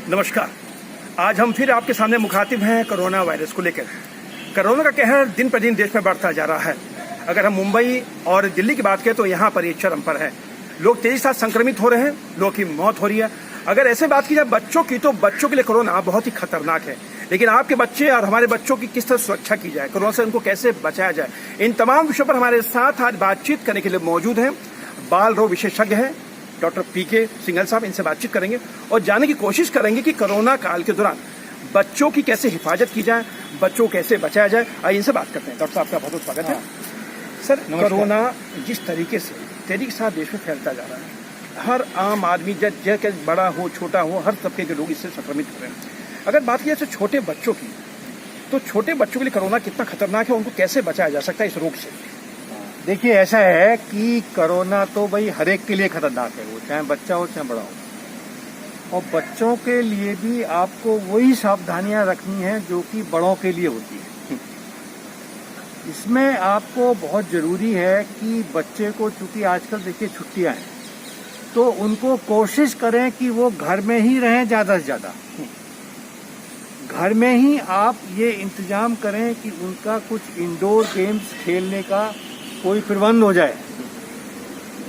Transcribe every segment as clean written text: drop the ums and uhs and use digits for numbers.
नमस्कार। आज हम फिर आपके सामने मुखातिब हैं कोरोना वायरस को लेकर। कोरोना का कहर दिन प्रतिदिन देश में बढ़ता जा रहा है। अगर हम मुंबई और दिल्ली की बात करें तो यहाँ पर ये चरम पर है। लोग तेजी से साथ संक्रमित हो रहे हैं, लोगों की मौत हो रही है। अगर ऐसे बात की जाए बच्चों की, तो बच्चों के लिए कोरोना बहुत ही खतरनाक है। लेकिन आपके बच्चे और हमारे बच्चों की किस तरह सुरक्षा की जाए, कोरोना से उनको कैसे बचाया जाए, इन तमाम विषयों पर हमारे साथ आज बातचीत करने के लिए मौजूद हैं बाल रोग विशेषज्ञ हैं डॉक्टर पीके सिंघल साहब। इनसे बातचीत करेंगे और जानने की कोशिश करेंगे कि कोरोना काल के दौरान बच्चों की कैसे हिफाजत की जाए, बच्चों को कैसे बचाया जाए। आइए इनसे बात करते हैं। डॉक्टर साहब का बहुत बहुत स्वागत है। सर, कोरोना जिस तरीके से तेजी के साथ देश में फैलता जा रहा है, हर आम आदमी जैसे बड़ा हो छोटा हो, हर तबके के लोग इससे संक्रमित हो रहे हैं। अगर बात की जाए छोटे बच्चों की, तो छोटे बच्चों के लिए कोरोना कितना खतरनाक है, उनको कैसे बचाया जा सकता है इस रोग से? देखिए, ऐसा है कि कोरोना तो भाई हर एक के लिए खतरनाक है, वो चाहे बच्चा हो चाहे बड़ा हो। और बच्चों के लिए भी आपको वही सावधानियां रखनी है जो कि बड़ों के लिए होती है। इसमें आपको बहुत जरूरी है कि बच्चे को, चूंकि आजकल देखिए छुट्टियां हैं, तो उनको कोशिश करें कि वो घर में ही रहें ज्यादा से ज्यादा। घर में ही आप ये इंतजाम करें कि उनका कुछ इंडोर गेम्स खेलने का कोई प्रबंध हो जाए।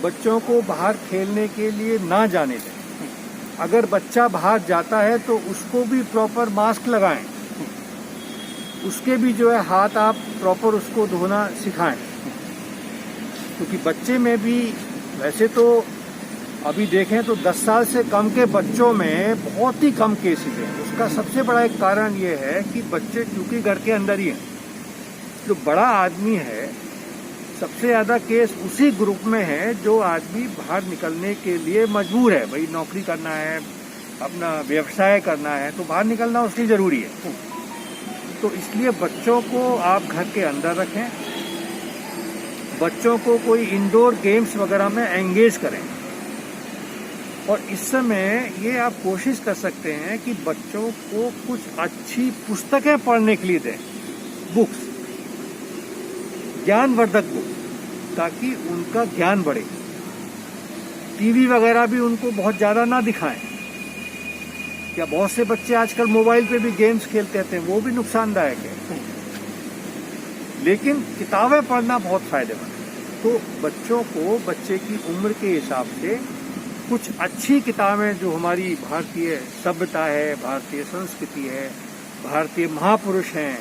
बच्चों को बाहर खेलने के लिए ना जाने दें। अगर बच्चा बाहर जाता है तो उसको भी प्रॉपर मास्क लगाएं, उसके भी जो है हाथ आप प्रॉपर उसको धोना सिखाएं। क्योंकि बच्चे में भी, वैसे तो अभी देखें तो 10 साल से कम के बच्चों में बहुत ही कम केसेस हैं। उसका सबसे बड़ा एक कारण ये है कि बच्चे चूंकि घर के अंदर ही हैं। जो बड़ा आदमी है, सबसे ज्यादा केस उसी ग्रुप में है जो आदमी बाहर निकलने के लिए मजबूर है। भाई नौकरी करना है, अपना व्यवसाय करना है, तो बाहर निकलना उसकी जरूरी है। तो इसलिए बच्चों को आप घर के अंदर रखें, बच्चों को कोई इंडोर गेम्स वगैरह में एंगेज करें। और इस समय ये आप कोशिश कर सकते हैं कि बच्चों को कुछ अच्छी पुस्तकें पढ़ने के लिए दें, बुक्स, ज्ञानवर्धक बुक, ताकि उनका ज्ञान बढ़े। टीवी वगैरह भी उनको बहुत ज्यादा ना दिखाएं। क्या बहुत से बच्चे आजकल मोबाइल पे भी गेम्स खेलते रहते हैं, वो भी नुकसानदायक है। लेकिन किताबें पढ़ना बहुत फायदेमंद है। तो बच्चों को बच्चे की उम्र के हिसाब से कुछ अच्छी किताबें, जो हमारी भारतीय सभ्यता है, भारतीय संस्कृति है, भारतीय महापुरुष हैं,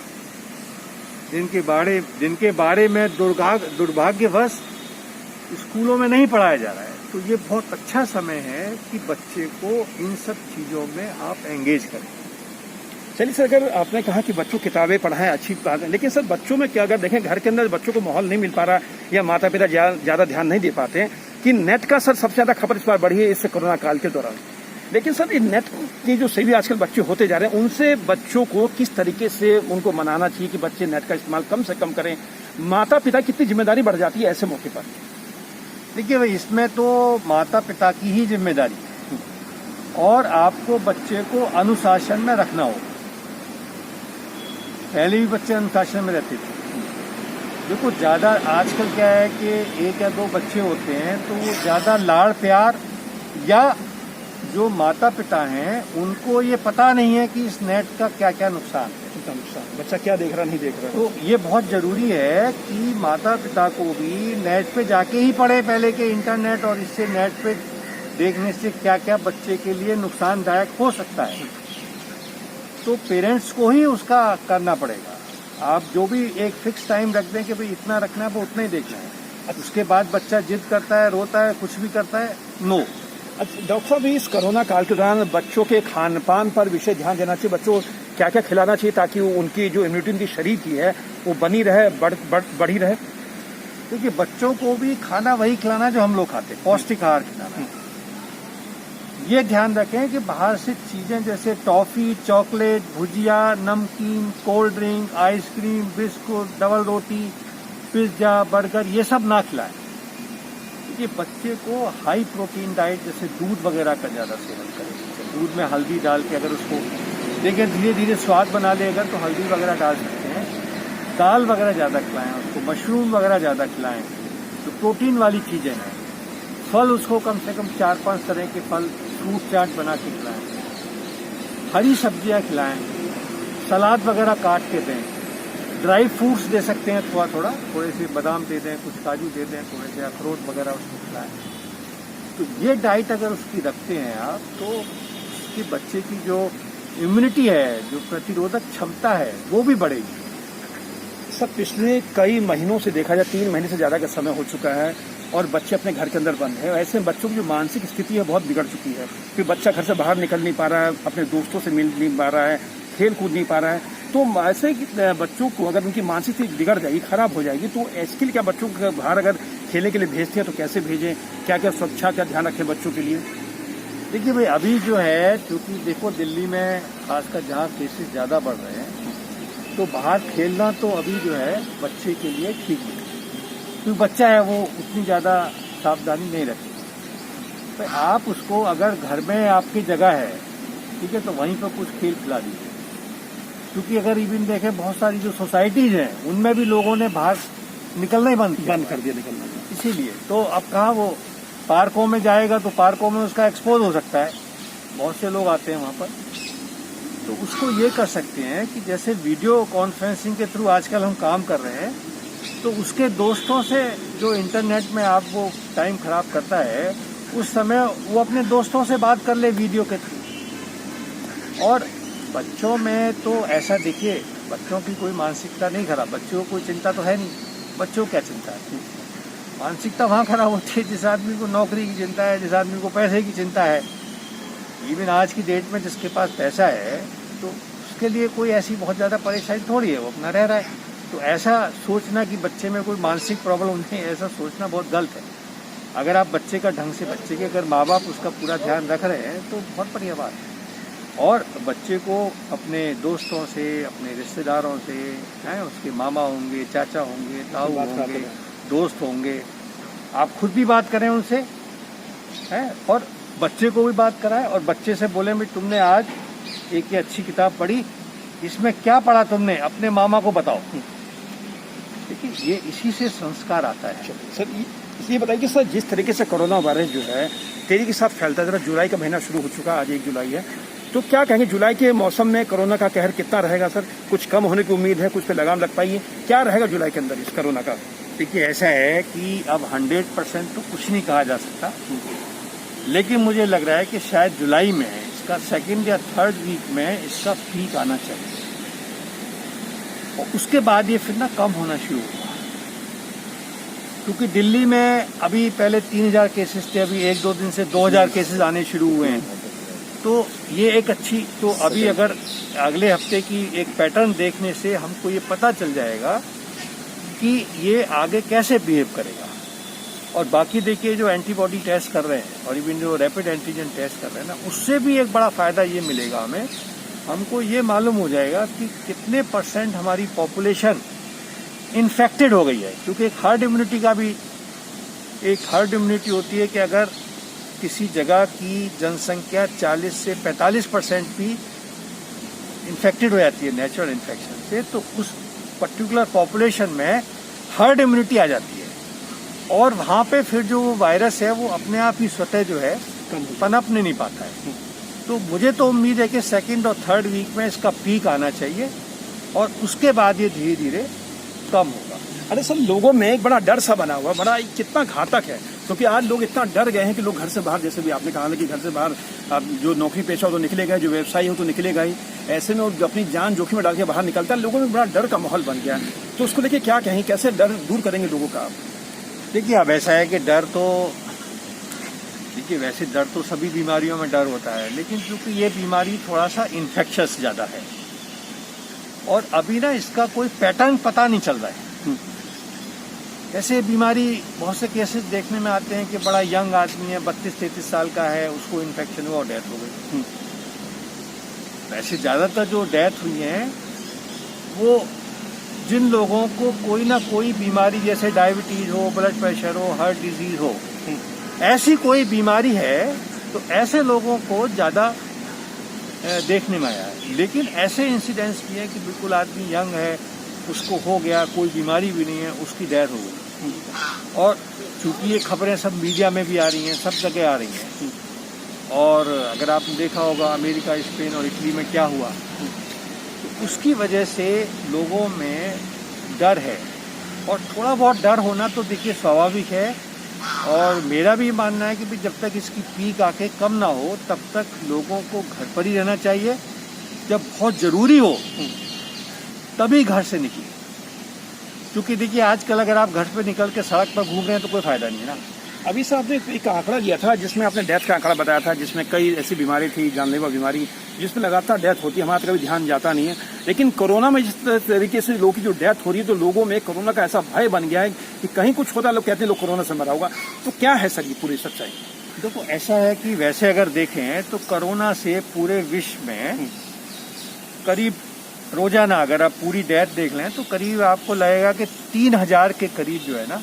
जिनके बारे में दुर्भाग्यवश स्कूलों में नहीं पढ़ाया जा रहा है। तो ये बहुत अच्छा समय है कि बच्चे को इन सब चीजों में आप एंगेज करें। चलिए सर, अगर आपने कहा कि बच्चों किताबें पढ़ाएं, अच्छी बात है, लेकिन सर बच्चों में क्या, अगर देखें घर के अंदर बच्चों को माहौल नहीं मिल पा रहा या माता पिता ज्यादा ध्यान नहीं दे पाते हैं कि नेट का सर सबसे ज्यादा खबर इस बार बढ़ी है इस कोरोना काल के दौरान। लेकिन सर, ये नेट की जो सही भी आजकल बच्चे होते जा रहे हैं, उनसे बच्चों को किस तरीके से उनको मनाना चाहिए कि बच्चे नेट का इस्तेमाल कम से कम करें? माता पिता कितनी जिम्मेदारी बढ़ जाती है ऐसे मौके पर? देखिए भाई, इसमें तो माता पिता की ही जिम्मेदारी है और आपको बच्चे को अनुशासन में रखना होगा। पहले भी बच्चे अनुशासन में रहते थे। देखो, ज्यादा आजकल क्या है कि 1 या 2 बच्चे होते हैं, तो वो ज्यादा लाड़ प्यार, या जो माता पिता हैं उनको ये पता नहीं है कि इस नेट का क्या क्या नुकसान है। बच्चा क्या देख रहा नहीं देख रहा। तो ये बहुत जरूरी है कि माता पिता को भी नेट पे जाके ही पढ़े पहले के इंटरनेट, और इससे नेट पे देखने से क्या क्या बच्चे के लिए नुकसानदायक हो सकता है। तो पेरेंट्स को ही उसका करना पड़ेगा। आप जो भी एक फिक्स टाइम रख दें कि भाई इतना रखना है, वो उतना ही देखना है। उसके बाद बच्चा जिद करता है, रोता है, कुछ भी करता है, नो। डॉक्टर साहब, इस कोरोना काल के दौरान बच्चों के खान पान पर विशेष ध्यान देना चाहिए। बच्चों को क्या क्या खिलाना चाहिए ताकि उनकी जो इम्यूनिटी उनकी शरीर की है वो बनी रहे, बढ़ी रहे? देखिए, बच्चों को भी खाना वही खिलाना जो हम लोग खाते हैं, पौष्टिक आहार खिलाना। ये ध्यान रखें कि बाहर से चीजें जैसे toffee, chocolate, bhujia, namkeen, cold drink, ice cream, biscuit, double रोटी, पिज्जा, बर्गर, ये सब ना खिलाएं। ये बच्चे को हाई प्रोटीन डाइट, जैसे दूध वगैरह का ज्यादा सेवन करें। दूध में हल्दी डाल के, अगर उसको देखिए धीरे धीरे स्वाद बना ले अगर, तो हल्दी वगैरह डाल सकते हैं। दाल वगैरह ज्यादा खिलाएं उसको, मशरूम वगैरह ज्यादा खिलाएं, तो प्रोटीन वाली चीजें हैं। फल उसको कम से कम 4-5 तरह के फल, फ्रूट चाट बना के खिलाएं। हरी सब्जियां खिलाएं, सलाद वगैरह काट के दें, ड्राई फ्रूट्स दे सकते हैं थोड़ा थोड़ा, थोड़े से बादाम दे दें, कुछ काजू दे दें, थोड़े से अखरोट वगैरह उसको खिलाएं। तो ये डाइट अगर उसकी रखते हैं आप, तो उसके बच्चे की जो इम्यूनिटी है, जो प्रतिरोधक क्षमता है, वो भी बढ़ेगी। सर पिछले कई महीनों से देखा जाए 3 महीने से ज़्यादा का समय हो चुका है और बच्चे अपने घर के अंदर बंद है। ऐसे में बच्चों की जो मानसिक स्थिति है बहुत बिगड़ चुकी है, फिर बच्चा घर से बाहर निकल नहीं पा रहा है, अपने दोस्तों से मिल नहीं पा रहा है, खेल कूद नहीं पा रहा है। तो ऐसे बच्चों को अगर उनकी मानसिक स्थिति बिगड़ जाएगी, खराब हो जाएगी, तो इसके लिए क्या बच्चों को बाहर अगर खेलने के लिए भेजते हैं तो कैसे भेजें, क्या क्या सुरक्षा का ध्यान रखें बच्चों के लिए? देखिए भाई, अभी जो है, क्योंकि देखो दिल्ली में खासकर जहाँ केसेस ज़्यादा बढ़ रहे हैं, तो बाहर खेलना तो अभी जो है बच्चे के लिए ठीक नहीं, क्योंकि बच्चा है वो उतनी ज़्यादा सावधानी नहीं रखेगा। तो आप उसको अगर घर में आपकी जगह है, ठीक है, तो वहीं पर कुछ खेल खिला दीजिए। क्योंकि अगर इवन देखें, बहुत सारी जो सोसाइटीज़ हैं उनमें भी लोगों ने बाहर निकलना ही बंद कर दिया निकलना। इसीलिए तो अब कहाँ वो पार्कों में जाएगा, तो पार्कों में उसका एक्सपोज हो सकता है, बहुत से लोग आते हैं वहाँ पर। तो उसको ये कर सकते हैं कि जैसे वीडियो कॉन्फ्रेंसिंग के थ्रू आजकल हम काम कर रहे हैं, तो उसके दोस्तों से जो इंटरनेट में आप वो टाइम खराब करता है, उस समय वो अपने दोस्तों से बात कर ले वीडियो के थ्रू। और बच्चों में तो ऐसा देखिए, बच्चों की कोई मानसिकता नहीं खराब, बच्चों को कोई चिंता तो है नहीं, बच्चों को क्या चिंता है? मानसिकता वहाँ खराब होती है जिस आदमी को नौकरी की चिंता है, जिस आदमी को पैसे की चिंता है। इवन आज की डेट में जिसके पास पैसा है, तो उसके लिए कोई ऐसी बहुत ज़्यादा परेशानी थोड़ी है, वो अपना रह रहा है। तो ऐसा सोचना कि बच्चे में कोई मानसिक प्रॉब्लम नहीं है, ऐसा सोचना बहुत गलत है। अगर आप बच्चे का ढंग से, बच्चे के अगर माँ बाप उसका पूरा ध्यान रख रहे हैं, तो बहुत बढ़िया बात है। और बच्चे को अपने दोस्तों से, अपने रिश्तेदारों से, हैं, उसके मामा होंगे, चाचा होंगे, ताऊ होंगे, दोस्त होंगे, आप खुद भी बात करें उनसे, हैं, और बच्चे को भी बात कराएं, और बच्चे से बोलें भी तुमने आज एक ये अच्छी किताब पढ़ी, इसमें क्या पढ़ा तुमने, अपने मामा को बताओ। देखिए, ये इसी से संस्कार आता है। सर ये बताइए कि सर जिस तरीके से कोरोना वायरस जो है तेजी के साथ फैलता है, जरा जुलाई का महीना शुरू हो चुका, आज 1 जुलाई है, तो क्या कहेंगे जुलाई के मौसम में कोरोना का कहर कितना रहेगा सर? कुछ कम होने की उम्मीद है, कुछ पे लगाम लग पाई है, क्या रहेगा जुलाई के अंदर इस कोरोना का? देखिए, ऐसा है कि अब 100% तो कुछ नहीं कहा जा सकता, लेकिन मुझे लग रहा है कि शायद जुलाई में इसका 2nd या 3rd वीक में इसका पीक आना चाहिए, और उसके बाद ये फिर ना कम होना शुरू होगा। क्योंकि दिल्ली में अभी पहले 3000 केसेस थे, अभी 1-2 दिन से 2000 केसेस आने शुरू हुए हैं। तो ये एक अच्छी, तो अभी अगर अगले हफ्ते की एक पैटर्न देखने से हमको ये पता चल जाएगा कि ये आगे कैसे बिहेव करेगा। और बाकी देखिए, जो एंटीबॉडी टेस्ट कर रहे हैं और इवन जो रैपिड एंटीजन टेस्ट कर रहे हैं ना, उससे भी एक बड़ा फायदा ये मिलेगा हमें, हमको ये मालूम हो जाएगा कि कितने % हमारी पॉपुलेशन इन्फेक्टेड हो गई है। क्योंकि एक हर्ड इम्यूनिटी का भी एक हर्ड इम्यूनिटी होती है कि अगर किसी जगह की जनसंख्या 40 से 45% भी इन्फेक्टेड हो जाती है नेचुरल इन्फेक्शन से, तो उस पर्टिकुलर पॉपुलेशन में हर्ड इम्यूनिटी आ जाती है, और वहाँ पे फिर जो वायरस है वो अपने आप ही स्वतः जो है पनपने नहीं पाता है। तो मुझे तो उम्मीद है कि 2nd और 3rd वीक में इसका पीक आना चाहिए, और उसके बाद ये धीरे धीरे कम होगा। अरे सर, लोगों में एक बड़ा डर सा बना हुआ, बड़ा कितना घातक है, क्योंकि आज लोग इतना डर गए हैं कि लोग घर से बाहर, जैसे भी आपने कहा कि घर से बाहर अब जो नौकरी पेशा हो तो निकलेगा, जो व्यवसायी हो तो निकलेगा ही, ऐसे में वो अपनी जान जोखिम में डाल के बाहर निकलता है। लोगों में बड़ा डर का माहौल बन गया है, तो उसको लेके क्या कहें, कैसे डर दूर करेंगे लोगों का? देखिए, अब ऐसा है कि डर तो, देखिए वैसे डर तो सभी बीमारियों में डर होता है, लेकिन क्योंकि ये बीमारी थोड़ा सा इन्फेक्शस ज़्यादा है, और अभी ना इसका कोई पैटर्न पता नहीं चल रहा है। ऐसे बीमारी बहुत से केसेस देखने में आते हैं कि बड़ा यंग आदमी है, 32-33 साल का है, उसको इन्फेक्शन हुआ और डेथ हो गई। वैसे ज़्यादातर जो डेथ हुई हैं वो जिन लोगों को कोई ना कोई बीमारी, जैसे डायबिटीज हो, ब्लड प्रेशर हो, हार्ट डिजीज हो, ऐसी कोई बीमारी है, तो ऐसे लोगों को ज़्यादा देखने में आया है। लेकिन ऐसे इंसिडेंट्स भी हैं कि बिल्कुल आदमी यंग है, उसको हो गया, कोई बीमारी भी नहीं है, उसकी डेथ हो गई। और चूंकि ये खबरें सब मीडिया में भी आ रही हैं, सब जगह आ रही हैं, और अगर आपने देखा होगा अमेरिका, स्पेन और इटली में क्या हुआ, तो उसकी वजह से लोगों में डर है। और थोड़ा बहुत डर होना तो देखिए स्वाभाविक है, और मेरा भी मानना है कि भी जब तक इसकी पीक आके कम ना हो तब तक लोगों को घर पर ही रहना चाहिए। जब बहुत ज़रूरी हो तभी घर से निकले, क्योंकि देखिए आजकल अगर आप घर पे निकल के सड़क पर घूम रहे हैं तो कोई फ़ायदा नहीं है ना। अभी सर आपने एक आंकड़ा दिया था जिसमें आपने डेथ का आंकड़ा बताया था, जिसमें कई ऐसी बीमारी थी, जानलेवा बीमारी, जिसमें लगातार डेथ होती है, हमारा कभी ध्यान जाता नहीं है। लेकिन कोरोना में जिस तरीके से लोगों की जो डेथ हो रही है, तो लोगों में कोरोना का ऐसा भय बन गया है कि कहीं कुछ होता, लोग कहते हैं लोग कोरोना से मरा होगा। तो क्या है सर ये पूरी सच्चाई? देखो ऐसा है कि वैसे अगर देखें तो कोरोना से पूरे विश्व में करीब रोजाना अगर आप पूरी डेथ देख लें तो करीब आपको लगेगा कि 3000 के करीब जो है ना,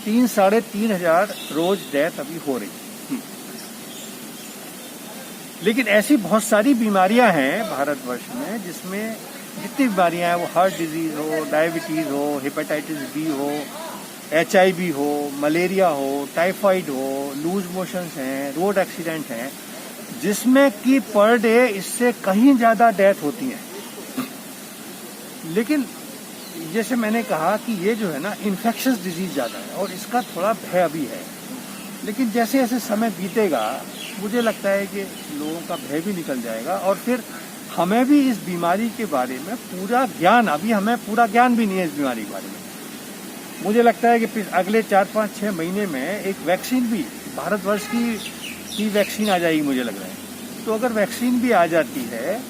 3-3.5 हजार रोज डेथ अभी हो रही है। लेकिन ऐसी बहुत सारी बीमारियां हैं भारतवर्ष में जिसमें जितनी बीमारियां हैं, वो हार्ट डिजीज हो, डायबिटीज हो, हेपेटाइटिस बी हो, HIV हो, मलेरिया हो, टाइफाइड हो, लूज मोशंस हैं, रोड एक्सीडेंट हैं, जिसमें कि पर डे इससे कहीं ज्यादा डेथ होती है। लेकिन जैसे मैंने कहा कि ये जो है ना इन्फेक्शस डिजीज ज्यादा है और इसका थोड़ा भय अभी है। लेकिन जैसे जैसे समय बीतेगा मुझे लगता है कि लोगों का भय भी निकल जाएगा, और फिर हमें भी इस बीमारी के बारे में पूरा ज्ञान, अभी हमें पूरा ज्ञान भी नहीं है इस बीमारी के बारे में। मुझे लगता है कि अगले 4-5-6 महीने में एक वैक्सीन भी, भारतवर्ष की वैक्सीन आ जाएगी मुझे लग रहा है। तो अगर वैक्सीन भी आ जाती है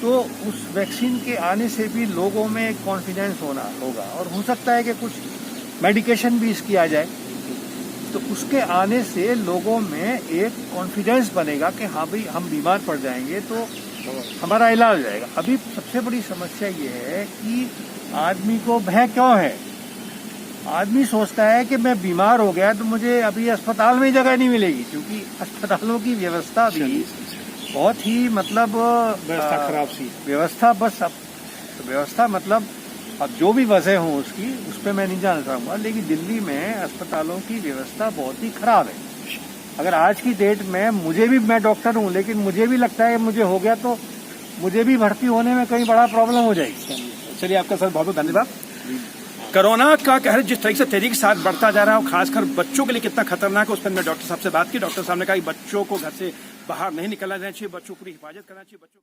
तो उस वैक्सीन के आने से भी लोगों में एक कॉन्फिडेंस होगा, और हो सकता है कि कुछ मेडिकेशन भी इसकी आ जाए, तो उसके आने से लोगों में एक कॉन्फिडेंस बनेगा कि हाँ भाई हम बीमार पड़ जाएंगे तो हमारा इलाज हो जाएगा। अभी सबसे बड़ी समस्या ये है कि आदमी को भय क्यों है। आदमी सोचता है कि मैं बीमार हो गया तो मुझे अभी अस्पताल में जगह नहीं मिलेगी, क्योंकि अस्पतालों की व्यवस्था भी बहुत ही मतलब व्यवस्था खराब सी व्यवस्था, बस अब व्यवस्था मतलब अब जो भी वजह हो उसकी, उस पर मैं नहीं जानना चाहूँगा, लेकिन दिल्ली में अस्पतालों की व्यवस्था बहुत ही खराब है। अगर आज की डेट में मैं डॉक्टर हूँ, लेकिन मुझे भी लगता है कि मुझे हो गया तो मुझे भी भर्ती होने में कहीं बड़ा प्रॉब्लम हो जाएगी। चलिए आपका सर बहुत बहुत धन्यवाद। कोरोना का कहर जिस तरीके से तेजी के साथ बढ़ता जा रहा है और खासकर बच्चों के लिए कितना खतरनाक है, उस पर मैं डॉक्टर साहब से बात की। डॉक्टर साहब ने कहा कि बच्चों को घर से बाहर नहीं निकलना चाहिए, बच्चों को पूरी हिफाजत करना चाहिए। बच्चों